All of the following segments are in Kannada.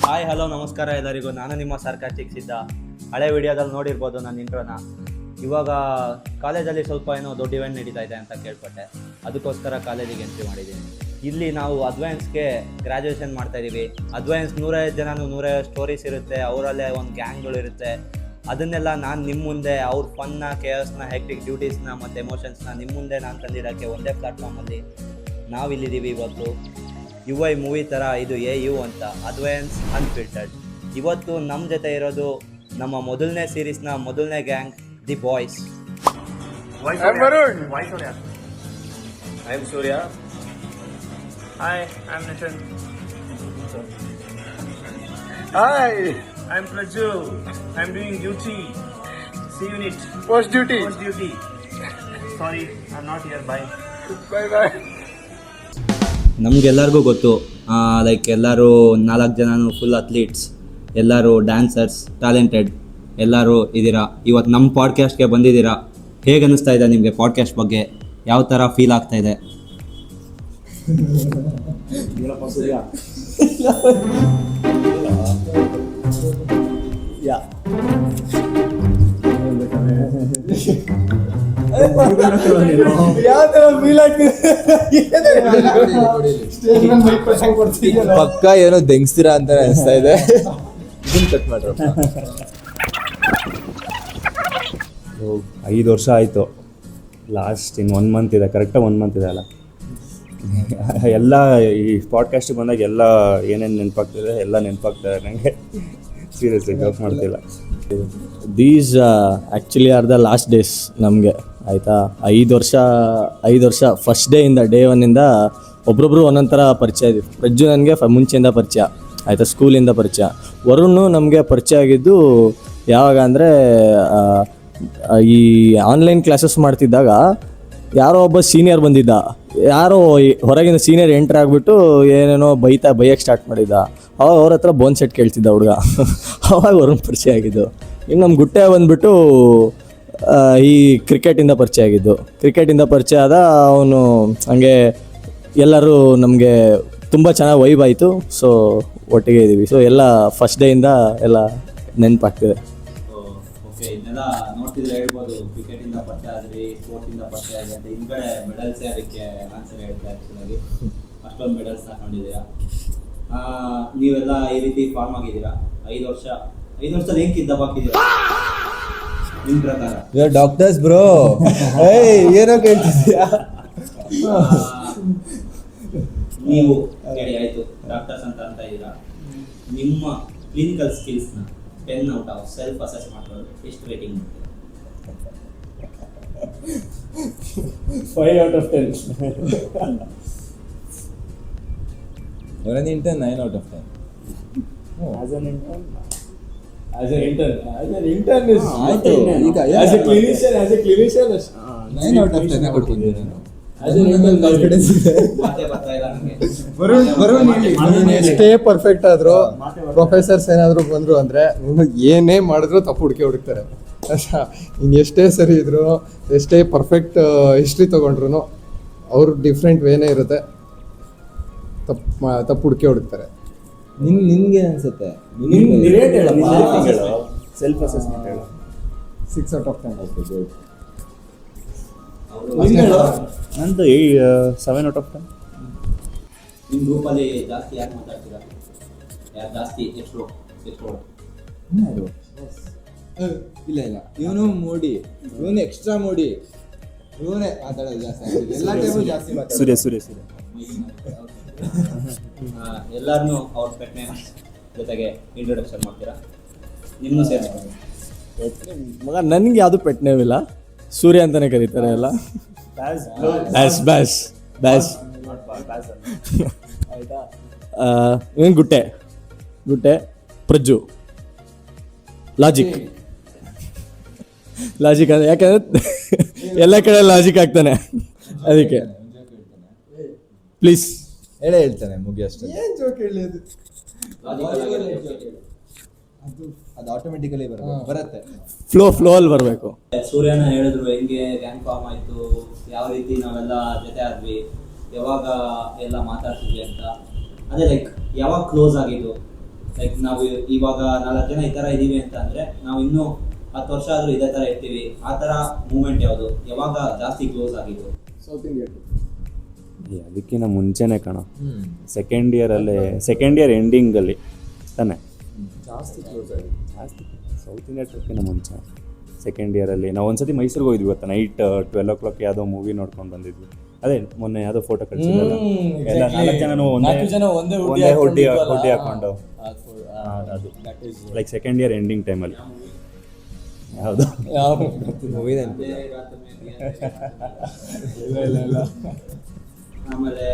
ಹಾಯ್ ಹಲೋ ನಮಸ್ಕಾರ ಎಲ್ಲರಿಗೂ. ನಾನು ನಿಮ್ಮ ಸಾರ್ಕಾಸ್ಟಿಕ್ ಸಿದ್ಧ. ಹಳೆ ವಿಡಿಯೋದಲ್ಲಿ ನೋಡಿರ್ಬೋದು ನನ್ನ ಇಂಟ್ರೋನ. ಇವಾಗ ಕಾಲೇಜಲ್ಲಿ ಸ್ವಲ್ಪ ಏನೋ ದೊಡ್ಡ ಇವೆಂಟ್ ನಡೀತಾ ಇದೆ ಅಂತ ಕೇಳ್ಪಟ್ಟೆ, ಅದಕ್ಕೋಸ್ಕರ ಕಾಲೇಜಿಗೆ ಎಂಟ್ರಿ ಮಾಡಿದ್ದೀನಿ. ಇಲ್ಲಿ ನಾವು ಅಡ್ವಾನ್ಸ್ಗೆ ಗ್ರ್ಯಾಜುಯೇಷನ್ ಮಾಡ್ತಾಯಿದ್ದೀವಿ. ಅಡ್ವಾನ್ಸ್ 150 ಜನ 150 ಸ್ಟೋರೀಸ್ ಇರುತ್ತೆ, ಅವರಲ್ಲೇ ಒಂದು ಗ್ಯಾಂಗ್ಗಳಿರುತ್ತೆ. ಅದನ್ನೆಲ್ಲ ನಾನು ನಿಮ್ಮ ಮುಂದೆ ಅವ್ರ ಫನ್ನ, ಕೇಯಸ್ನ, ಹೆಕ್ಟಿಕ್ ಡ್ಯೂಟೀಸ್ನ ಮತ್ತು ಎಮೋಷನ್ಸ್ನ ನಿಮ್ಮ ಮುಂದೆ ನಾನು ತಂದಿಡೋಕ್ಕೆ ಒಂದೇ ಪ್ಲ್ಯಾಟ್ಫಾರ್ಮಲ್ಲಿ ನಾವಿಲ್ಲಿದ್ದೀವಿ ಇವತ್ತು. UI ಮೂವಿ ಥರ ಇದು AU ಅಂತ, ಅಡ್ವಾನ್ಸ್ ಅನ್ಫಿಲ್ಟರ್ಡ್. ಇವತ್ತು ನಮ್ಮ ಜೊತೆ ಇರೋದು ನಮ್ಮ ಮೊದಲನೇ ಸೀರೀಸ್ನ ಮೊದಲನೇ gang, the boys. I'm Varun. I'm Surya. Hi, I'm Nishan. Hi, I'm Praju. I'm doing duty. See unit. Post duty. Sorry, I'm not here. Bye. Bye. ನಮಗೆಲ್ಲರಿಗೂ ಗೊತ್ತು, ಲೈಕ್ ಎಲ್ಲರೂ 4 ಜನನೂ ಫುಲ್ ಅಥ್ಲೀಟ್ಸ್, ಎಲ್ಲರೂ ಡ್ಯಾನ್ಸರ್ಸ್, ಟ್ಯಾಲೆಂಟೆಡ್ ಎಲ್ಲರೂ ಇದ್ದೀರಾ. ಇವತ್ತು ನಮ್ಮ ಪಾಡ್ಕ್ಯಾಸ್ಟ್ಗೆ ಬಂದಿದ್ದೀರಾ. ಹೇಗೆ ಅನ್ನಿಸ್ತಾ ಇದೆ ನಿಮಗೆ ಪಾಡ್ಕ್ಯಾಸ್ಟ್ ಬಗ್ಗೆ? ಯಾವ ಥರ ಫೀಲ್ ಆಗ್ತಾ ಇದೆ? ಪಕ್ಕ ಏನೋ ದೆಂಗ್ಸ್ತೀರಾ ಅಂತ ಅನಿಸ್ತಾ ಇದೆ. ಇದನ್ನ ಕಟ್ ಮಾಡ್ರ. 5 ವರ್ಷ ಆಯಿತು. ಲಾಸ್ಟ್ ಇನ್ನು 1 ಮಂತ್ ಇದೆ, ಕರೆಕ್ಟಾಗಿ 1 ಮಂತ್ ಇದೆ ಅಲ್ಲ. ಎಲ್ಲ ಈ ಪಾಡ್ಕಾಸ್ಟಿಗೆ ಬಂದಾಗ ಎಲ್ಲ ಏನೇನು ನೆನಪಾಗ್ತಿದೆ ಎಲ್ಲ ನೆನಪಾಗ್ತದೆ ನನಗೆ. ಸೀರಿಯಸ್ಲಿ ಜೋಕ್ ಮಾಡ್ತಿಲ್ಲ. These actually are the last days ನಮಗೆ, ಆಯಿತಾ. 5 ವರ್ಷ ಫಸ್ಟ್ ಡೇಯಿಂದ ಡೇ 1ಇಂದ ಒಬ್ರೊಬ್ರು ಒಂದೊಂದು ಥರ ಪರಿಚಯ ಇದ್ದೀವಿ. ಪ್ರಜ್ಜು ನನಗೆ ಮುಂಚೆಯಿಂದ ಪರಿಚಯ, ಆಯಿತಾ, ಸ್ಕೂಲಿಂದ ಪರಿಚಯ. ವರುಣ್ ನಮಗೆ ಪರಿಚಯ ಆಗಿದ್ದು ಯಾವಾಗ ಅಂದರೆ ಈ ಆನ್ಲೈನ್ ಕ್ಲಾಸಸ್ ಮಾಡ್ತಿದ್ದಾಗ ಯಾರೋ ಒಬ್ಬ ಸೀನಿಯರ್ ಬಂದಿದ್ದ. ಯಾರೋ ಹೊರಗಿನ ಸೀನಿಯರ್ ಎಂಟ್ರ್ ಆಗಿಬಿಟ್ಟು ಏನೇನೋ ಬೈಯಕ್ಕೆ ಸ್ಟಾರ್ಟ್ ಮಾಡಿದ್ದ. ಅವಾಗ ಅವ್ರ ಹತ್ರ ಬೋನ್ ಸೆಟ್ ಕೇಳ್ತಿದ್ದ ಹುಡುಗ. ಅವಾಗ ವರುಣ್ ಪರಿಚಯ ಆಗಿದ್ದು. ಇನ್ನು ನಮ್ಮ ಗುಟ್ಟೆ ಬಂದುಬಿಟ್ಟು ಈ ಕ್ರಿಕೆಟಿಂದ ಪರಿಚಯ ಆದ. ಅವನು ಹಂಗೆ ಎಲ್ಲರೂ ನಮಗೆ ತುಂಬ ಚೆನ್ನಾಗಿ ವೈಬ್ ಆಯಿತು. ಸೊ ಒಟ್ಟಿಗೆ ಇದ್ದೀವಿ. ಸೊ ಎಲ್ಲ ಫಸ್ಟ್ ಡೇಯಿಂದ ಎಲ್ಲ ನೆನಪಾಗ್ತಿದೆ. ಓಕೆ, ಇದನ್ನೆಲ್ಲ ನೋಡ್ತಿದ್ರೆ ಹೇಳ್ಬೋದು, ಕ್ರಿಕೆಟಿಂದ ಪರಿಚಯ ಆದ್ರಿ, ಸ್ಪೋರ್ಟ್ಸಿಂದ ಪರಿಚಯ ಆಗಿ ಅಂತ. ಹಿಂದ್ಗಡೆ ಮೆಡಲ್ಸೇ ಅದಕ್ಕೆ ಆನ್ಸರ್ ಹೇಳ್ತಾ ಆ್ಯಕ್ಚುಲಾಗಿ. ಅಷ್ಟೊಂದು ಮೆಡಲ್ಸ್ ಹಾಕೊಂಡಿದ್ದೀರಾ. ನೀವೆಲ್ಲ ಈ ರೀತಿ ಫಾರ್ಮ್ ಆಗಿದ್ದೀರಾ. 5 ವರ್ಷದಲ್ಲಿ ಹೆಂಗೆ ಕಿದ್ದ ಬಾಕಿದ್ದೀರಾ ನಿಮ್ಮ ಪ್ರಕಾರ? ಡಾಕ್ಟರ್ಸ್ ಬ್ರೋ, ಏನೋ ಕೇಳ್ತಿದ್ಯಾ? ನೀವು ಹೇಳಿ ಆಯಿತು, ಡಾಕ್ಟರ್ಸ್ ಅಂತ ಇದ್ದೀರಾ. ನಿಮ್ಮ ಕ್ಲಿನಿಕಲ್ ಸ್ಕಿಲ್ಸ್ನ 10 ಔಟ್ ಆಫ್ ಸೆಲ್ಫ್ ಅಸೆಸ್ ಮಾಡ್ಕೊಳ್ಳೋದು ಎಷ್ಟು ರೇಟಿಂಗ್ ಮಾಡ್ತೀರಾ? 5 out of 10. ಒಂದೊಂದು intern 9 out of 10. As an intern is ಆಯ್ತು. ಈಗ as a clinician 9 out of 10 ಕೊಡ್ತೀನಿ ನಾನು. as an intern ಕಾನ್ಫಿಡೆನ್ಸ್ ಇದೆ. ಮಾತೇ ಬರ್ತಾ ಇಲ್ಲ ನನಗೆ. ವರುಣ್ ಎಷ್ಟೇ ಪರ್ಫೆಕ್ಟ್ ಆದ್ರೂ, ಪ್ರೊಫೆಸರ್ಸ್ ಏನಾದ್ರು ಬಂದ್ರು ಅಂದ್ರೆ ಏನೇ ಮಾಡಿದ್ರು ತಪ್ಪು ಹುಡುಕ್ತಾರೆ. ಇನ್ನು ಎಷ್ಟೇ ಸರಿ ಇದ್ರು, ಎಷ್ಟೇ ಪರ್ಫೆಕ್ಟ್ ಹಿಸ್ಟ್ರಿ ತಗೊಂಡ್ರು ಅವ್ರು ಡಿಫ್ರೆಂಟ್ ವೇನೇ ಇರುತ್ತೆ, ತಪ್ಪು ಹುಡುಕ್ತಾರೆ. ನಿನ್ಗೆ ಅನ್ಸುತ್ತೆ ಸೆಲ್ಫ್ ಅಸೆಸ್ಮೆಂಟ್ ಹೇಳು. 6 out of 10. ನಂದು 7 out of 10. ನಿಮ್ಮ ಗ್ರೂಪಲ್ಲಿ ಜಾಸ್ತಿ ಯಾರು ಮಾತಾಡ್ತೀರಾ? ಯಾರು ಜಾಸ್ತಿ ಎಷ್ಟು? ಇಲ್ಲ ಇವನು ಮೋಡಿ, ಇವನು ಎಕ್ಸ್ಟ್ರಾ ಮೋಡಿ, ಇವನೇ ಮಾತಾಡೋದು ಜಾಸ್ತಿ. ಎಲ್ಲ ಟೈಮು ಜಾಸ್ತಿ ಮಾತಾಡೋದು. ಸೂರ್ಯ ಎಲ್ಲರನ್ನೂ ಅವ್ರ ಪೆಟ್ನೆ ಜೊತೆಗೆ ಇಂಟ್ರೊಡಕ್ಷನ್ ಮಾಡ್ತೀರಾ? ನಿಮ್ಮನ್ನು ಸೇರಿಸ್ಕೊಂಡು. ಮಗ ನನಗೆ ಯಾವುದು ಪೆಟ್ ನೇಮ್ ಇಲ್ಲ, ಸೂರ್ಯ ಅಂತಾನೆ ಕರೀತಾರೆ ಎಲ್ಲ. ಬ್ಯಾಸ್ ಆಯ್ತಾ. ಇವನು ಗುಟ್ಟೆ, ಪ್ರಜ್ಜು, ಲಾಜಿಕ್ ಅಂದ್ರೆ ಯಾಕಂದ್ರೆ ಎಲ್ಲ ಕಡೆ ಲಾಜಿಕ್ ಆಗ್ತಾನೆ, ಅದಕ್ಕೆ ಪ್ಲೀಸ್ ಹೇಳ್ತಾನೆ ಮುಗಿ ಅಷ್ಟೇ. ಅದು ಆಟೋಮೆಟಿಕಲಿ ಬರುತ್ತೆ, ಫ್ಲೋ ಅಲ್ಲಿ ಬರಬೇಕು. ಸೂರ್ಯನ ಹೇಳಿದ್ರು ಹೆಂಗೆ ಗ್ಯಾಂಗ್ ಫಾರ್ಮ್ ಆಯಿತು, ಯಾವ ರೀತಿ ನಾವೆಲ್ಲ ಜೊತೆ ಆದ್ವಿ, ಯಾವಾಗ ಎಲ್ಲ ಮಾತಾಡ್ತಿದ್ವಿ ಅಂತ. ಅದೇ ಲೈಕ್ ಯಾವಾಗ ಕ್ಲೋಸ್ ಆಗಿದ್ದು, ಲೈಕ್ ನಾವು ಇವಾಗ 4 ಜನ ಈ ಥರ ಇದ್ದೀವಿ ಅಂತ ಅಂದರೆ ನಾವು ಇನ್ನೂ 10 ವರ್ಷ ಆದರೂ ಇದೇ ಥರ ಇರ್ತೀವಿ. ಆ ಥರ ಮೂಮೆಂಟ್ ಯಾವುದು, ಯಾವಾಗ ಜಾಸ್ತಿ ಕ್ಲೋಸ್ ಆಗಿತ್ತು? ಸೌತ್ ಇಂಡಿಯಾ ಅದಕ್ಕಿಂತ ಮುಂಚೆನೇ ಕಣ, ಸೆಕೆಂಡ್ ಇಯರ್ ಎಂಡಿಂಗಲ್ಲಿ ತಾನೆ ಜಾಸ್ತಿ ಕ್ಲೋಸ್ ಆಗಿದೆ. ಸೌತ್ ಇಂಡಿಯಾ ಟ್ರಿಪ್ಕಿಂತ ಮುಂಚೆ ಸೆಕೆಂಡ್ ಇಯರಲ್ಲಿ ನಾವು ಒಂದ್ಸತಿ ಮೈಸೂರಿಗೆ ಹೋಗಿದ್ವಿ ಗೊತ್ತಾ, ನೈಟ್ 12 o'clock ಯಾವುದೋ ಮೂವಿ ನೋಡ್ಕೊಂಡು ಬಂದಿದ್ವಿ. ಅದೇ ಮೊನ್ನೆ ಯಾವುದೋ ಫೋಟೋ ಕಳಿಸಿದ್ರಲ್ಲ, ಎಲ್ಲ 4 ಜನ ಒಂದೇ ಹುಡ್ಡಿ ಹಾಕೊಂಡು, ಅದು ಲೈಕ್ ಸೆಕೆಂಡ್ ಇಯರ್ ಎಂಡಿಂಗ್ ಟೈಮಲ್ಲಿ. ಯಾವುದು ಆಮೇಲೆ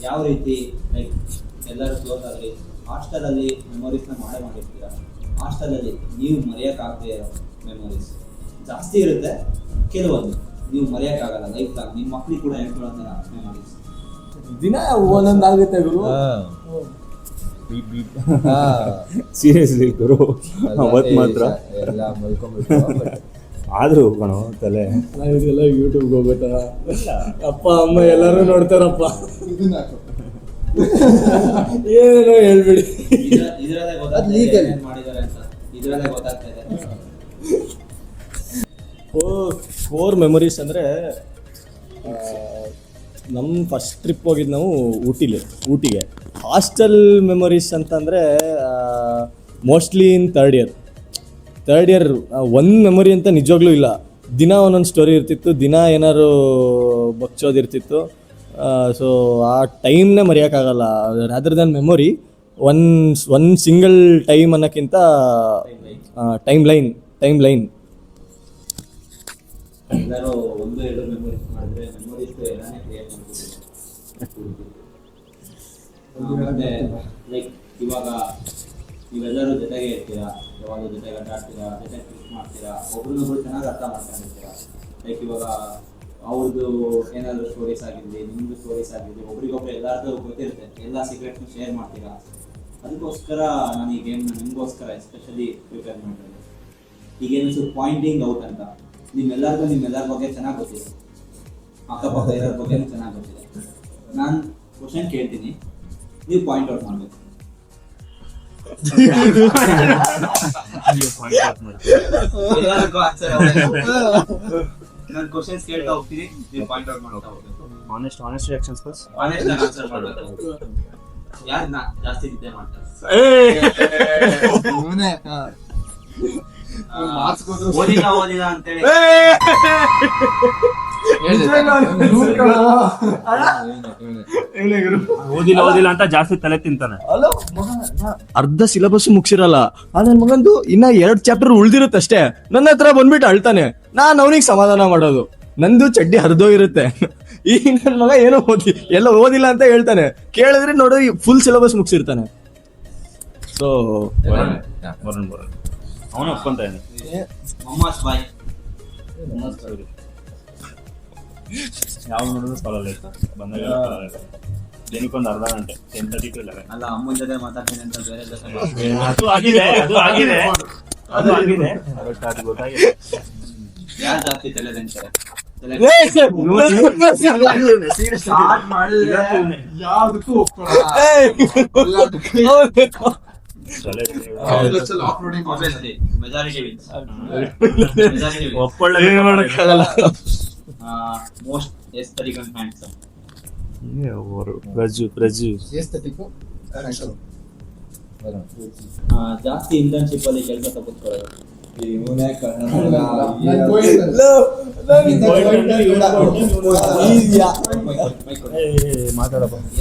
ಯಾವ ರೀತಿ ಲೈಕ್ ಎಲ್ಲರೂ ಕ್ಲೋಸ್ ಆಗಲಿ, ಹಾಸ್ಟೆಲಲ್ಲಿ ಮೆಮೊರೀಸ್ನ ಮಾಡಿರ್ತೀರ. ಹಾಸ್ಟೆಲಲ್ಲಿ ನೀವು ಮರೆಯೋಕ್ಕಾಗದೇ ಇರೋ ಮೆಮೊರೀಸ್ ಜಾಸ್ತಿ ಇರುತ್ತೆ, ಕೆಲವೊಂದು ನೀವು ಮರೆಯೋಕ್ಕಾಗಲ್ಲ. ಲೈಫ್ ಲಾಂಗ್ ನಿಮ್ಮ ಮಕ್ಕಳಿಗೆ ಕೂಡ ಹೇಳ್ಕೊಳ್ಳೋ ಥರ ಮೆಮೊರೀಸ್. ದಿನ ಒಂದೊಂದಾಗುತ್ತೆ ಗುರು. ಸೀರಿಯಸ್ಲಿ ಗುರು, ಅವತ್ತು ಮಾತ್ರ ಎಲ್ಲ ಮಲ್ಕೊಂಡ್ಬಿಟ್ಟು ಆದರೂ ಕಣೋ ತಲೆ ಇದೆಲ್ಲ ಯೂಟ್ಯೂಬ್ಗೆ ಹೋಗುತ್ತಾ, ಅಪ್ಪ ಅಮ್ಮ ಎಲ್ಲರೂ ನೋಡ್ತಾರಪ್ಪ, ಏನೇನೋ ಹೇಳ್ಬಿಡಿ. ಇದರಲ್ಲೇ ಗೊತ್ತಾಗ್ತದೆ ಏನ್ ಮಾಡಿದ್ದಾರೆ ಅಂತ, ಇದರಲ್ಲೇ ಗೊತ್ತಾಗ್ತಾ ಇದೆ. ಫೋರ್ ಮೆಮೊರೀಸ್ ಅಂದರೆ ನಮ್ಮ ಫಸ್ಟ್ ಟ್ರಿಪ್ ಹೋಗಿದ್ದು ನಾವು ಊಟಿಗೆ. ಹಾಸ್ಟೆಲ್ ಮೆಮೊರೀಸ್ ಅಂತಂದರೆ ಮೋಸ್ಟ್ಲಿ ಇನ್ ಥರ್ಡ್ ಇಯರ್ ಒಂದು ಮೆಮೊರಿ ಅಂತ ನಿಜವಾಗ್ಲೂ ಇಲ್ಲ. ದಿನ ಒಂದೊಂದು ಸ್ಟೋರಿ ಇರ್ತಿತ್ತು, ದಿನ ಏನಾದ್ರು ಬಗ್ಸೋದಿರ್ತಿತ್ತು. ಸೊ ಆ ಟೈಮ್ನೇ ಮರೆಯೋಕ್ಕಾಗಲ್ಲ. Rather than memory, one single time ಅನ್ನೋಕ್ಕಿಂತ ಟೈಮ್ ಲೈನ್. ಎಲ್ಲರೂ 1-2 ಮೆಮೊರೀಸ್ ಮಾಡಿದ್ರೆ ಮೆಮೊರೀಸ್ ಎಲ್ಲಾನೇ ಕ್ರಿಯೇಟ್ ಮಾಡ್ತೀವಿ. ಮತ್ತೆ ಲೈಕ್ ಇವಾಗ ನೀವೆಲ್ಲರೂ ಜೊತೆಗೆ ಇರ್ತೀರಾ, ಯಾವಾಗ ಜೊತೆಗೆ ಆಟಾಡ್ತೀರಾ, ಜೊತೆಗೆ ಕಿಸ್ ಮಾಡ್ತೀರಾ, ಒಬ್ರನ್ನೊಬ್ರು ಚೆನ್ನಾಗಿ ಅರ್ಥ ಮಾಡ್ಕೊಂಡಿರ್ತೀರಾ. ಲೈಕ್ ಇವಾಗ ಅವ್ರದ್ದು ಏನಾದರೂ ಸ್ಟೋರೀಸ್ ಆಗಿರಲಿ, ನಿಮ್ಮದು ಸ್ಟೋರೀಸ್ ಆಗಿರಲಿ, ಒಬ್ರಿಗೊಬ್ರು ಎಲ್ಲರದ್ದು ಗೊತ್ತಿರುತ್ತೆ, ಎಲ್ಲ ಸೀಕ್ರೆಟ್ಸ್ನ ಶೇರ್ ಮಾಡ್ತೀರಾ. ಅದಕ್ಕೋಸ್ಕರ ನಾನು ಈ ಗೇಮ್ನ ನಿಮಗೋಸ್ಕರ ಎಸ್ಪೆಷಲಿ ಪ್ರಿಪೇರ್ ಮಾಡಿರೋದು. ಈ ಗೇಮ್ ಹೆಸರು ಪಾಯಿಂಟಿಂಗ್ ಔಟ್ ಅಂತ. ನಿಮ್ಮೆಲ್ಲರ ಬಗ್ಗೆ ಚೆನ್ನಾಗಿ ಗೊತ್ತಿದೆ, ಅಕ್ಕಪಕ್ಕ ಇರೋರ ಬಗ್ಗೆ ಚೆನ್ನಾಗಿ ಗೊತ್ತಿದೆ. ನಾನು ಕ್ವಶನ್ ಕೇಳ್ತೀನಿ, ನೀವು ಪಾಯಿಂಟ್ ಔಟ್ ಮಾಡಬೇಕು. ಎಲ್ಲರಿಗೂ ಆನ್ಸರ್ ನಾನು ಕ್ವಶನ್ಸ್ ಕೇಳ್ತಾ ಹೋಗ್ತೀನಿ, ನೀವು ಪಾಯಿಂಟ್ ಔಟ್ ಮಾಡ್ತಾ ಹೋಗ್ಬೇಕು. Honest reactions first. Honest answer ಮಾಡಬೇಕು. ಯಾರನ್ನ ಜಾಸ್ತಿ ನಿದ್ದೆ ಮಾಡ್ತಾರೆ? ಓದಿಲ್ಲ ಅಂತೇಳಿ ಓದಿಲ್ಲ ಅಂತ ಜಾಸ್ತಿ ತಲೆ ತಿಂತಾನೆ. ಅರ್ಧ ಸಿಲೆಬಸ್ ಮುಗಿಸಿರಲ್ಲ, ನನ್ನ ಮಗಂದು ಇನ್ನ 2 ಚಾಪ್ಟರ್ ಉಳ್ದಿರುತ್ತೆ ಅಷ್ಟೇ. ನನ್ನ ಹತ್ರ ಬಂದ್ಬಿಟ್ಟು ಅಳ್ತಾನೆ. ನಾನು ಅವನಿಗೆ ಸಮಾಧಾನ ಮಾಡೋದು, ನಂದು ಚಡ್ಡಿ ಹರಿದೋಗಿರುತ್ತೆ. ಈಗ ನನ್ನ ಮಗ ಏನೋ ಓದಿಲ್ಲ ಅಂತ ಹೇಳ್ತಾನೆ, ಕೇಳಿದ್ರೆ ನೋಡು ಫುಲ್ ಸಿಲೆಬಸ್ ಮುಗಿಸಿರ್ತಾನೆ. ಸೊ ಅವನು ಒಪ್ಕೊಂತ ಇದ್ದಾನೆ. ಮಮ್ಮಾಸ್ ಬಾಯ್ ಯಾವ ನೋಡಿದ್ರು ಕಾಲಲ್ಲಿ ಬಂದಾಗ ದಿನಕ್ಕೊಂದು ಅರ್ಧ ಗಂಟೆ 10:30 to 11. ಅಲ್ಲ, ಅಮ್ಮನ ಜೊತೆ ಮಾತಾಡ್ತೀನಿ ಅಂತ ಬೇರೆ ಜೊತೆ ಅದು ಆಗಿದೆ ಬಟ್ ಅದು ಗೊತ್ತಾಗಿದೆ. ಯಾರು ಜಾಸ್ತಿ ತಲೆ ತಿಂತಾರೆ? ಯಾವ್ದಕ್ಕೂ majority wins. Most aesthetic and handsome. ಜಾಸ್ತಿ ಇಂಟರ್ನ್ಶಿಪ್ ಅಲ್ಲಿ ಕೆಲಸ ತಗೊಳ್ಕೊಳ್ಳೋದು.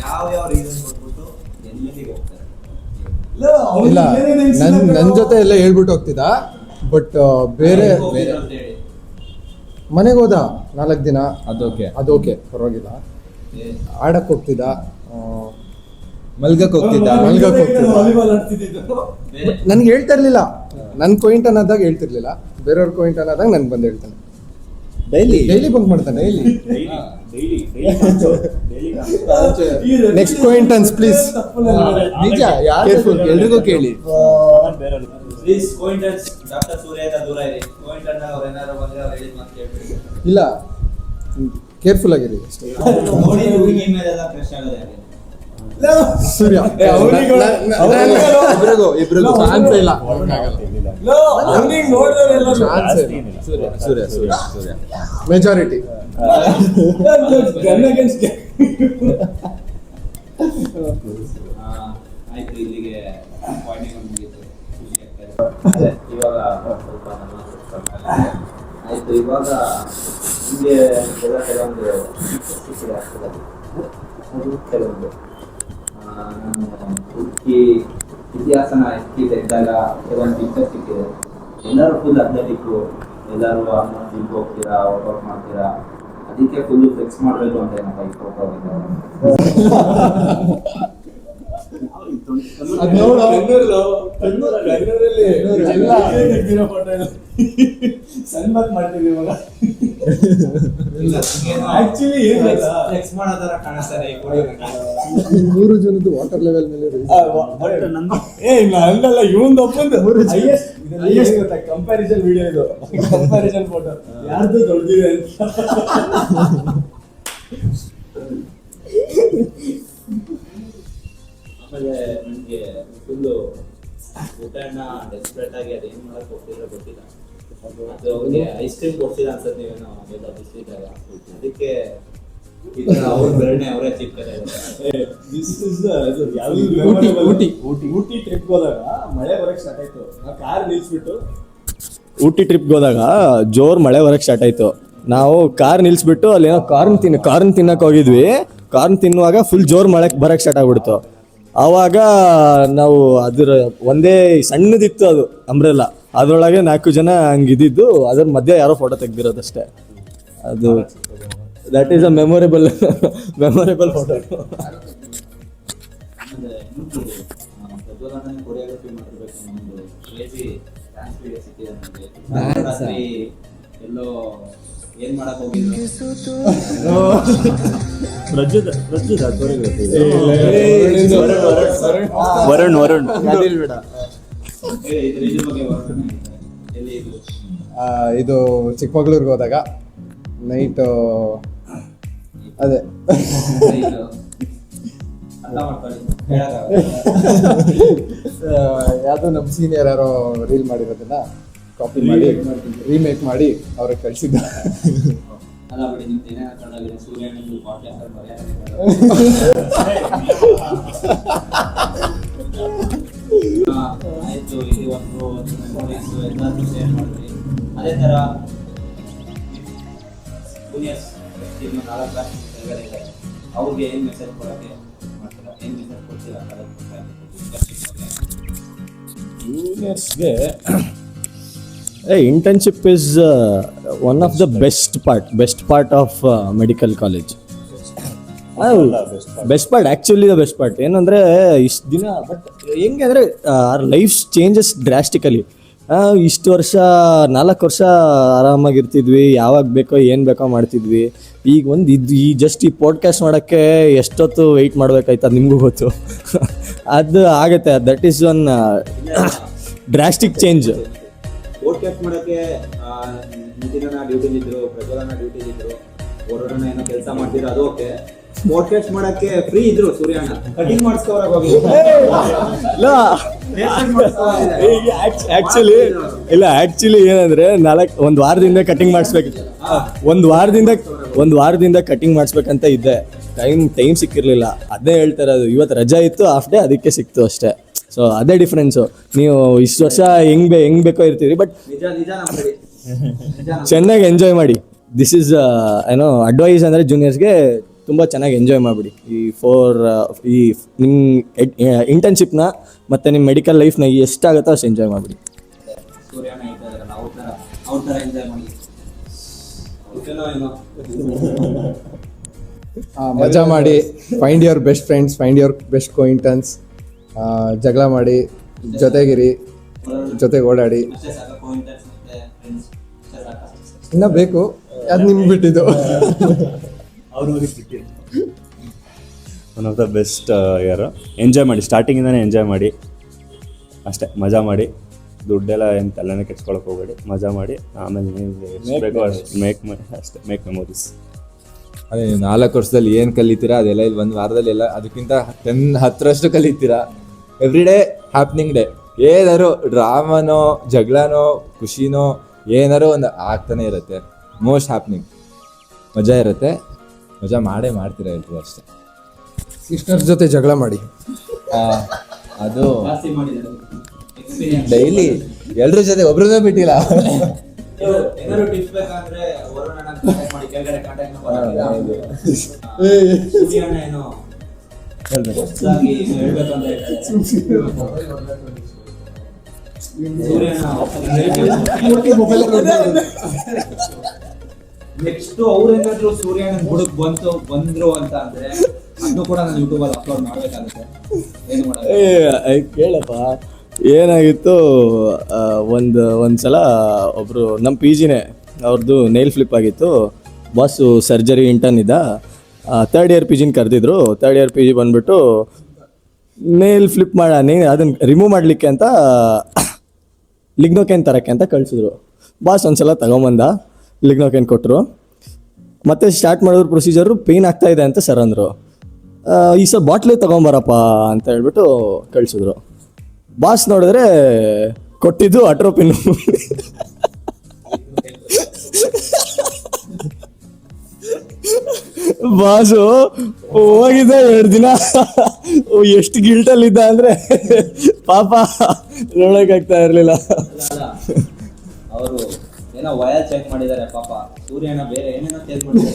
ಯಾವ ರೀಸನ್ ಕೊಟ್ಬಿಟ್ಟು ಎಲ್ಲಿಗೆ ಹೋಗ್ತಾರೆ? ಇಲ್ಲ, ನನ್ ಜೊತೆ ಎಲ್ಲ ಹೇಳ್ಬಿಟ್ಟು ಹೋಗ್ತಿದ್ದ. ಬಟ್ ಬೇರೆ ಮನೆಗೆ ಹೋದ 4 ದಿನ, ಅದೋಕೆ ಪರವಾಗಿಲ್ಲ. ಆಡಕ್ ಹೋಗ್ತಿದ್ದ, ಮಲ್ಗಕ್ ಹೋಗ್ತಿದ್ದ. ನನ್ಗೆ ಹೇಳ್ತಾ ಇರ್ಲಿಲ್ಲ. ನನ್ ಕೊಯಿಂಟ್ ಅನ್ನೋದಾಗ ಹೇಳ್ತಿರ್ಲಿಲ್ಲ, ಬೇರೆಯವ್ರ ಕೊಯಿಂಟ್ ಅನ್ನೋದಾಗ ನನ್ಗೆ ಬಂದು ಹೇಳ್ತಾನೆ. ಡೈಲಿ ಬಂಕ್ ಮಾಡ್ತಾನೆ. Next acquaintances please. ನಿಜ, ಕೇರ್ಫುಲ್, ಎಲ್ರಿಗೂ ಕೇಳಿ. Please coincidence. ಡಾಕ್ಟರ್ ಸೂರ್ಯ ದೂರ ಇರಿ. ಕೋಇನ್ಸಿಡೆನ್ಸ್ ಅವ್ರು ಏನಾದ್ರು ಬಂದ್ರೆ ಅವ್ರು ಹೇಳಿದ ಮಾತು ಕೇಳ್ಬಿಡಿ. ಇಲ್ಲ, ಕೇರ್ಫುಲ್ ಆಗಿರಿ. ನೋಡಿ ಹುಡುಗಿ ಮೇಲೆ ಎಲ್ಲ ಕ್ರಶ್ ಆಗೋದು ಯಾಕೆ? ಸೂರ್ಯ ಇಬ್ರಿಗೂ ಚಾನ್ಸ್ ಇಲ್ಲ ಚಾನ್ಸ್ ಇಲ್ಲ ಸೂರ್ಯ ಮೆಜಾರಿಟಿ ಆಯ್ತು, ಇಲ್ಲಿಗೆ ಪಾಯಿಂಟಿಂಗ್ ಮುಗೀತು. ಖುಷಿ ಆಗ್ತಾ ಇದೆ. ಅದೇ, ಇವಾಗ ಸ್ವಲ್ಪ ನಮ್ಮ ಆಯ್ತು. ಇವಾಗ ನಿಮಗೆ ಕೆಲವೊಂದು ಸಿಕ್ಕಿದೆ ಆಗ್ತದೆ. ಅದು ಕೆಲವೊಂದು ನಾನು ಹುಡುಕಿ ಇತಿಹಾಸನ ಎತ್ತಿ ತೆಗೆದಾಗ ಕೆಲವೊಂದು ಇಂಟ್ರೆಸ್ಟ್ ಸಿಕ್ಕಿದೆ. ಎಲ್ಲರೂ ಫುಲ್ ಅಥ್ಲೆಟಿಕ್ಕು, ಎಲ್ಲರೂ ಜಿಮ್ ಹೋಗ್ತೀರಾ, ವರ್ಕೌಟ್ ಮಾಡ್ತೀರಾ, ಅದಕ್ಕೆ ಫುಲ್ಲು ಫ್ಲೆಕ್ಸ್ ಮಾಡಬೇಕು ಅಂತ ಏನಪ್ಪ ಈ ಫೋಟೋ ಮೂರು ಜನದ್ದು ವಾಟರ್ ಲೆವೆಲ್ ಮೇಲೆ ಕಂಪ್ಯಾರಿಸನ್ ವಿಡಿಯೋ ಇದು, ಕಂಪ್ಯಾರಿಸನ್ ಫೋಟೋ ಯಾರ್ದು ದೊಡ್ಡದಿದೆ ಅಂತ. ಆಮೇಲೆ ನನಗೆ ಫುಲ್ಲು ಊಟನ ಡೆಸ್ಪರೇಟ್ ಆಗಿ ಅದೇನು ಮಾಡಕ್ಕೆ ಹೋಗ್ತಿದ್ರೆ ಗೊತ್ತಿಲ್ಲ. ಅದು ಅವ್ರಿಗೆ ಐಸ್ ಕ್ರೀಮ್ ಕೊಡ್ಸಿಲ್ಲ ಅನ್ಸುತ್ತೆ ನೀವೇನೋ ಎಲ್ಲ ಬಿಸಿಲಿದ್ದಾಗ. ಅದಕ್ಕೆ ಈ ಥರ ಅವ್ರ ಬೆರणे ಅವರೇ ಚಿಕ್ಕರೆ. ಊಟಿ ಟ್ರಿಪ್ ಹೋದಾಗ ಮಳೆ ಬರಕ್ ಸ್ಟಾರ್ಟ್ ಆಯ್ತು. ಕಾರ್ ನಿಲ್ಸ್ಬಿಟ್ಟು ಊಟಿ ಟ್ರಿಪ್ಗೆ ಹೋದಾಗ ಜೋರ್ ಮಳೆ ಬರಕ್ ಸ್ಟಾರ್ಟ್ ಆಯ್ತು. ನಾವು ಕಾರ್ ನಿಲ್ಸ್ಬಿಟ್ಟು ಅಲ್ಲಿ ಏನೋ ಕಾರ್ನ್ ತಿನ್ನಕ್ ಹೋಗಿದ್ವಿ. ಕಾರ್ನ್ ತಿನ್ನುವಾಗ ಫುಲ್ ಜೋರ್ ಮಳೆ ಬರಕ್ ಸ್ಟಾರ್ಟ್ ಆಗ್ಬಿಡ್ತು. ಆವಾಗ ನಾವು ಅದ್ರ ಒಂದೇ ಸಣ್ಣದಿತ್ತು ಅದು ಅಂಬ್ರೆಲ್ಲ, ಅದ್ರೊಳಗೆ 4 ಜನ ಹಂಗಿದ್ದು ಅದ್ರ ಮಧ್ಯೆ ಯಾರೋ ಫೋಟೋ ತೆಗ್ದಿರೋದಷ್ಟೇ. ಅದು that is a memorable photo. Choreography ಮಾಡಿರ್ಬೇಕು ನಮ್ಮದು ಕ್ರೇಜಿ ಡ್ಯಾನ್ಸ್ ವಿಡಿಯೋ ಸಿಕ್ಕಿದೆ ನನಗೆ. ಎಲ್ಲೋ ಏನ್ ಮಾಡಕ್ ಹೋಗಿದ್ರು ವರುಣ್ ಇದ್ರ ಬಗ್ಗೆ ಎಲ್ಲಿ ಇದು ಇದು ಚಿಕ್ಕಮಗಳೂರಿಗೆ ಹೋದಾಗ ನೈಟ್ ಅದೇ ಇದು ಅರ್ಥ ಮಾಡ್ಕೊಳ್ಳಿ, ಹೇಳಕ್ಕಾಗಲ್ಲ. ಯಾವುದೋ ನಮ್ಮ ಸೀನಿಯರ್ ಯಾರೋ ರೀಲ್ ಮಾಡಿರೋದನ್ನ ಕಾಪಿ ಮಾಡಿ ರೀಮೇಕ್ ಮಾಡಿ ಅವ್ರಿಗೆ ಕಳಿಸಿದ್ದ. ಅಲ್ಲ ಬಿಡಿ, ನಿಮ್ದು ಏನೇ ಹಾಕೊಂಡಾಗಿದೆ ಸೂರ್ಯ ನಿಮ್ದು ಪಾಡ್ಕಾಸ್ಟ್ ಆಯ್ತು. ಇದು ಒಂದು ಮೆಮೊರೀಸ್ ಎಲ್ಲಾದ್ರೂ ಶೇರ್ ಮಾಡಿದ್ರಿ. ಅದೇ ಥರ ಜೂನಿಯರ್ಸ್ ಇನ್ನು 4 ಕ್ಲಾಸ್ ಕೆಳಗಡೆ ಇದೆ, ಅವ್ರಿಗೆ ಏನು ಮೆಸೇಜ್ ಕೊಡೋಕ್ಕೆ ಮಾಡ್ತೀರಾ? ಏನು ಮೆಸೇಜ್ ಕೊಡ್ತೀರಾ? ಜೂನಿಯರ್ಸ್ಗೆ internship is one of the best part of medical college. Best part, actually the best part ಏನಂದರೆ ಇಷ್ಟು ದಿನ ಬಟ್ ಹೆಂಗೆ ಅಂದರೆ ಆರ್ ಲೈಫ್ ಚೇಂಜಸ್ ಡ್ರಾಸ್ಟಿಕಲಿ. ಇಷ್ಟು ವರ್ಷ 4 ವರ್ಷ ಆರಾಮಾಗಿರ್ತಿದ್ವಿ, ಯಾವಾಗ ಬೇಕೋ ಏನು ಬೇಕೋ ಮಾಡ್ತಿದ್ವಿ. ಈಗ ಈ ಜಸ್ಟ್ ಈ ಪಾಡ್ಕಾಸ್ಟ್ ಮಾಡೋಕ್ಕೆ ಎಷ್ಟೊತ್ತು ವೆಯ್ಟ್ ಮಾಡ್ಬೇಕಾಯ್ತು, ಅದು ನಿಮಗೂ ಗೊತ್ತು. ಅದು ಆಗುತ್ತೆ. That is one drastic change. Podcast ಮಾಡೋಕ್ಕೆ ನಿತಿನ ಡ್ಯೂಟಿಲಿದ್ರು, ಪ್ರಜ್ವಲನ ಡ್ಯೂಟಿಲಿದ್ರು, ಹೊರಡೋಣ ಏನೋ ಕೆಲಸ ಮಾಡ್ತಿದ್ರು, ಅದು ಓಕೆ. ಪಾಡ್ಕಾಸ್ಟ್ ಮಾಡೋಕ್ಕೆ ಫ್ರೀ ಇದ್ರು ಸೂರ್ಯಣ್ಣ, ಕಟಿಂಗ್ ಮಾಡಿಸ್ಕೋರಾಗ ಹೋಗಿ ಆ್ಯಕ್ಚುಲಿ ಏನಂದ್ರೆ ಒಂದು ವಾರದಿಂದ ಕಟಿಂಗ್ ಮಾಡಿಸ್ಬೇಕಿತ್ತು. ಒಂದು ವಾರದಿಂದ ಕಟಿಂಗ್ ಮಾಡಿಸ್ಬೇಕಂತ ಇದ್ದೆ. ಟೈಮ್ ಸಿಕ್ಕಿರ್ಲಿಲ್ಲ. ಅದೇ ಹೇಳ್ತಾ ಇರೋದು, ಇವತ್ತು ರಜಾ ಇತ್ತು, ಹಾಫ್ ಡೇ, ಅದಕ್ಕೆ ಸಿಕ್ತು ಅಷ್ಟೇ. ಸೊ ಅದೇ ಡಿಫ್ರೆನ್ಸು. ನೀವು ಇಷ್ಟು ವರ್ಷ ಹೆಂಗ್ ಬೇಕೋ ಇರ್ತೀರಿ, ಬಟ್ ಚೆನ್ನಾಗಿ ಎಂಜಾಯ್ ಮಾಡಿ. ದಿಸ್ ಈಸ್ ಅಡ್ವೈಸ್ ಅಂದರೆ ಜೂನಿಯರ್ಸ್ಗೆ ತುಂಬ ಚೆನ್ನಾಗಿ ಎಂಜಾಯ್ ಮಾಡಿಬಿಡಿ ಈ ನಿಮ್ಮ ಇಂಟರ್ನ್ಶಿಪ್ನ ಮತ್ತು ನಿಮ್ಮ ಮೆಡಿಕಲ್ ಲೈಫ್ನ ಎಷ್ಟಾಗುತ್ತೋ ಅಷ್ಟು ಎಂಜಾಯ್ ಮಾಡಿಬಿಡಿ. ಸೂರ್ಯಣ್ಣ ಹೇಳ್ತಾ ಇದಾರಲ್ಲ, ಅವ್ರ ಥರ ಎಂಜಾಯ್ ಮಾಡಿ. ಮಜಾ ಮಾಡಿ. Find your best friends, find your best acquaintances. ಜಗಳ ಮಾಡಿ, ಜೊತೆಗಿರಿ, ಜೊತೆಗೆ ಓಡಾಡಿ. ಇನ್ನ ಬೇಕು, ಅದು ನಿಮ್ಗೆ ಬಿಟ್ಟಿದ್ದು. One of the best year. Enjoy ಮಾಡಿ, ಸ್ಟಾರ್ಟಿಂಗಿಂದನೇ ಎಂಜಾಯ್ ಮಾಡಿ ಅಷ್ಟೇ. ಮಜಾ ಮಾಡಿ, ದುಡ್ಡೆಲ್ಲ ಏನು ತಲೆನೇ ಕೆಡ್ಸ್ಕೊಳಕ್ಕೆ ಹೋಗಬೇಡಿ. ಮಜಾ ಮಾಡಿ, ಆಮೇಲೆ ನೀವು ಎಷ್ಟು ಬೇಕೋ ಅಷ್ಟು ಮೇಕ್ ಮಾಡಿ ಅಷ್ಟೇ. Make memories. ಅದೇ 4 ವರ್ಷದಲ್ಲಿ ಏನು ಕಲಿತೀರಾ ಅದೆಲ್ಲ ಇಲ್ಲಿ 1 ವಾರದಲ್ಲಿ ಎಲ್ಲ ಅದಕ್ಕಿಂತ 10 ಕಲಿತೀರಾ. Every day happening day. ಏನಾದ್ರು ಡ್ರಾಮನೋ ಜಗಳನೋ ಖುಷಿನೋ ಏನಾರು ಒಂದು ಆಗ್ತಾನೆ ಇರುತ್ತೆ. ಮೋಸ್ಟ್ ಹ್ಯಾಪ್ನಿಂಗ್ ಮಜಾ ಇರುತ್ತೆ. ಮಜಾ ಮಾಡ್ತೀರಾ ಎಲ್ರು ಅಷ್ಟೇ. ಸಿಸ್ಟರ್ಸ್ ಜೊತೆ ಜಗಳ ಮಾಡಿ ಅದು ಡೈಲಿ ಎಲ್ರ ಜೊತೆ ಒಬ್ರದೇ ಬಿಟ್ಟಿಲ್ಲ. ಏನಾದ್ರು ಟಿಪ್ಸ್ ಬೇಕಂದ್ರೆ ವರುಣ್ ಅಣ್ಣ ಕಾಂಟ್ಯಾಕ್ಟ್ ಮಾಡಿ, ಕೆಳಗಡೆ ಕಾಂಟ್ಯಾಕ್ಟ್ ಏನೋ ಹೊಸದಾಗಿ ಹೇಳ್ಬೇಕಂತ ಹೇಳ್ತಾರೆ. ನೆಕ್ಸ್ಟ್ ಅವ್ರೇನಾದ್ರು ಸೂರ್ಯನ ಬುಡಕ್ ಬಂದ್ರು ಅಂತ ಅಂದ್ರೆ ಅದನ್ನು ಕೂಡ ನಾನು ಯೂಟ್ಯೂಬ್ ಅಲ್ಲಿ ಅಪ್ಲೋಡ್ ಮಾಡ್ಬೇಕಾಗುತ್ತೆ. ಏನು ಮಾಡೋದು ಕೇಳಪ್ಪ, ಏನಾಗಿತ್ತು, ಒಂದ್ಸಲ ಒಬ್ರು ನಮ್ಮ ಪಿ ಜಿನೇ ಅವ್ರದ್ದು ನೈಲ್ ಫ್ಲಿಪ್ ಆಗಿತ್ತು. ಬಾಸು ಸರ್ಜರಿ ಇಂಟರ್ನ್ ಇದ್ದ. 3rd ಇಯರ್ ಪಿ ಜಿನ ಕರೆದಿದ್ರು. 3rd ಇಯರ್ ಪಿ ಜಿ ಬಂದ್ಬಿಟ್ಟು ನೈಲ್ ಫ್ಲಿಪ್ ಅದನ್ನು ರಿಮೂವ್ ಮಾಡಲಿಕ್ಕೆ ಅಂತ ಲಿಗ್ನೋಕೇನ್ ತರಕ್ಕೆ ಅಂತ ಕಳಿಸಿದ್ರು. ಬಾಸ್ ಒಂದ್ಸಲ ತಗೊಂಬಂದ, ಲಿಗ್ನೋಕೇನ್ ಕೊಟ್ಟರು. ಮತ್ತೆ ಸ್ಟಾರ್ಟ್ ಮಾಡಿದ್ರು ಪ್ರೊಸೀಜರು. ಪೇಯ್ನ್ ಆಗ್ತಾ ಇದೆ ಅಂತ ಸರ್ ಅಂದರು. ಈ ಸಲ ಬಾಟ್ಲೇ ತೊಗೊಂಬರಪ್ಪ ಅಂತ ಹೇಳ್ಬಿಟ್ಟು ಕಳಿಸಿದ್ರು. ಬಾಸ್ ನೋಡಿದ್ರೆ ಕೊಟ್ಟಿದ್ದು ಅಟ್ರೋಪಿನ್. ಬಾಸು ಹೋಗಿದ್ದ 2 ದಿನ ಎಷ್ಟು ಗಿಲ್ಟಲ್ಲಿದ್ದ ಅಂದ್ರೆ ಪಾಪ ನೋಡಕ್ಕಾಗ್ತಾ ಇರ್ಲಿಲ್ಲ. ಅವರು ಏನೋ ವಯರ್ ಚೆಕ್ ಮಾಡಿದ್ದಾರೆ ಪಾಪ. ಸೂರ್ಯನ ಬೇರೆ ಏನೇನೋ ಚೆಕ್ ಮಾಡಿದ್ದಾರೆ.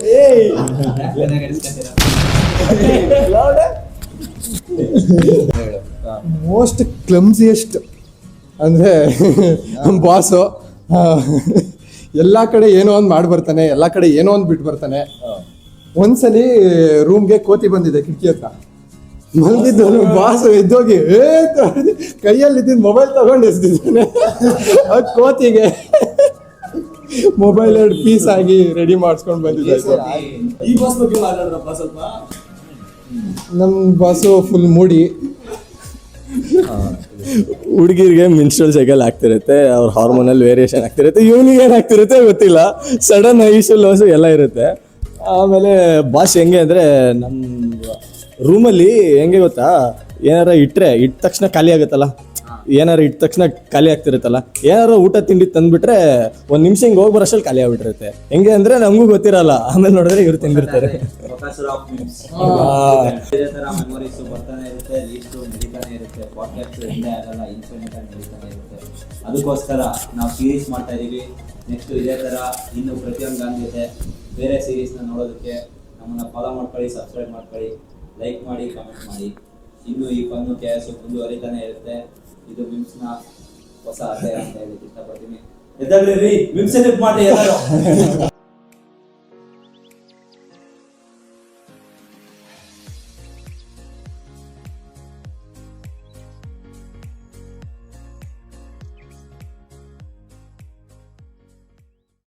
ಮೋಸ್ಟ್ ಕ್ಲಮ್ಸಿಯೆಸ್ಟ್ ಅಂದರೆ ಬಾಸು ಎಲ್ಲ ಕಡೆ ಏನೋ ಒಂದು ಮಾಡಿ ಬರ್ತಾನೆ, ಎಲ್ಲ ಕಡೆ ಏನೋ ಒಂದು ಬಿಟ್ಟು ಬರ್ತಾನೆ. ಒಂದ್ಸಲಿ ರೂಮ್ಗೆ ಕೋತಿ ಬಂದಿದೆ ಕಿಟಕಿ ಹತ್ರ. ಮಲಗಿದ್ದು ಬಾಸು ಎದ್ದೋಗಿ ಕೈಯಲ್ಲಿ ಇದ್ದಿದ್ದು ಮೊಬೈಲ್ ತಗೊಂಡು ಎಸ್ದಿದ್ದಾನೆ. ಅದು ಕೋತಿಗೆ ಮೊಬೈಲ್ 2 ಪೀಸ್ ಆಗಿ ರೆಡಿ ಮಾಡಿಸ್ಕೊಂಡು ಬಂದಿದ್ದೆ. ಈ ಬಾಸ್ ಬಗ್ಗೆ ಮಾತಾಡ್ರಪ್ಪ ಸ್ವಲ್ಪ. ನಮ್ಮ ಬಾಸು ಫುಲ್ ಮೂಡಿ. ಹುಡುಗಿರಿಗೆ ಮಿನ್ಸ್ಟ್ರಲ್ ಸೈಕಲ್ ಆಗ್ತಿರುತ್ತೆ, ಅವ್ರ ಹಾರ್ಮೋನಲ್ ವೇರಿಯೇಷನ್ ಆಗ್ತಿರುತ್ತೆ. ಇವನಿಗೆ ಏನಾಗ್ತಿರುತ್ತೆ ಗೊತ್ತಿಲ್ಲ, ಸಡನ್ ಐಸು ಲೋಸು ಎಲ್ಲ ಇರುತ್ತೆ. ಆಮೇಲೆ ಬಾಸ್ ಹೆಂಗೆ ಅಂದರೆ, ನಮ್ಮ ರೂಮಲ್ಲಿ ಹೆಂಗೆ ಗೊತ್ತಾ, ಏನಾರ ಇಟ್ಟ ತಕ್ಷಣ ಖಾಲಿ ಆಗುತ್ತಲ್ಲ, ಏನಾರು ಇಟ್ಟ ತಕ್ಷಣ ಖಾಲಿ ಆಗ್ತಿರುತ್ತಲ್ಲ. ಏನಾರು ಊಟ ತಿಂಡಿ ತಂದ್ಬಿಟ್ರೆ 1 ನಿಮಿಷ ಹಿಂಗೆ ಹೋಗಿ ಬರೋಷ್ಟಲ್ಲಿ ಖಾಲಿ ಆಗ್ಬಿಟ್ಟಿರುತ್ತೆ. ಹೆಂಗೆ ಅಂದರೆ ನಮಗೂ ಗೊತ್ತಿರಲ್ಲ, ಆಮೇಲೆ ನೋಡಿದ್ರೆ ಇವ್ರು ತಿಂದಿರ್ತಾರೆ. ಮೆಮೊರೀಸ್ ಬರ್ತಾನೆ ಇರುತ್ತೆ, ಲೀಸ್ಟ್ ನಡೀತಾನೆ ಇರುತ್ತೆ, ಪಾಡ್ಕಾಸ್ಟ್ ಎಂದೇ ಆಗಲ್ಲ, ಇನ್ಫಿನಿಟ್ ಆಗಿ ನಡೀತಾನೆ ಇರುತ್ತೆ. ಅದಕ್ಕೋಸ್ಕರ ನಾವು ಸೀರೀಸ್ ಮಾಡ್ತಾ ಇದೀವಿ. ನೆಕ್ಸ್ಟ್ ಇದೇ ಥರ ಇನ್ನು ಪ್ರತಿಯೊಂದು ಗಾನ್ ಜೊತೆ ಬೇರೆ ಸೀರೀಸ್ನ ನೋಡೋದಕ್ಕೆ ನಮ್ಮನ್ನು ಫಾಲೋ ಮಾಡ್ಕೊಳ್ಳಿ, ಸಬ್ಸ್ಕ್ರೈಬ್ ಮಾಡ್ಕೊಳ್ಳಿ, ಲೈಕ್ ಮಾಡಿ, ಕಮೆಂಟ್ ಮಾಡಿ. ಇನ್ನು ಈ ಫನ್ನು KS ಮುಂದುವರಿತಾನೆ ಇರುತ್ತೆ. ಇದು ವಿಮ್ಸ್ನ ಹೊಸ ಅಧ್ಯಾಯ ಅಂತ ಹೇಳಲಿಕ್ಕೆ ಇಷ್ಟಪಡ್ತೀನಿ. ಎದ್ದಾಗ್ರಿ ವಿಮ್ಸ್ ಮಾಡಿ ಎಲ್ಲರೂ.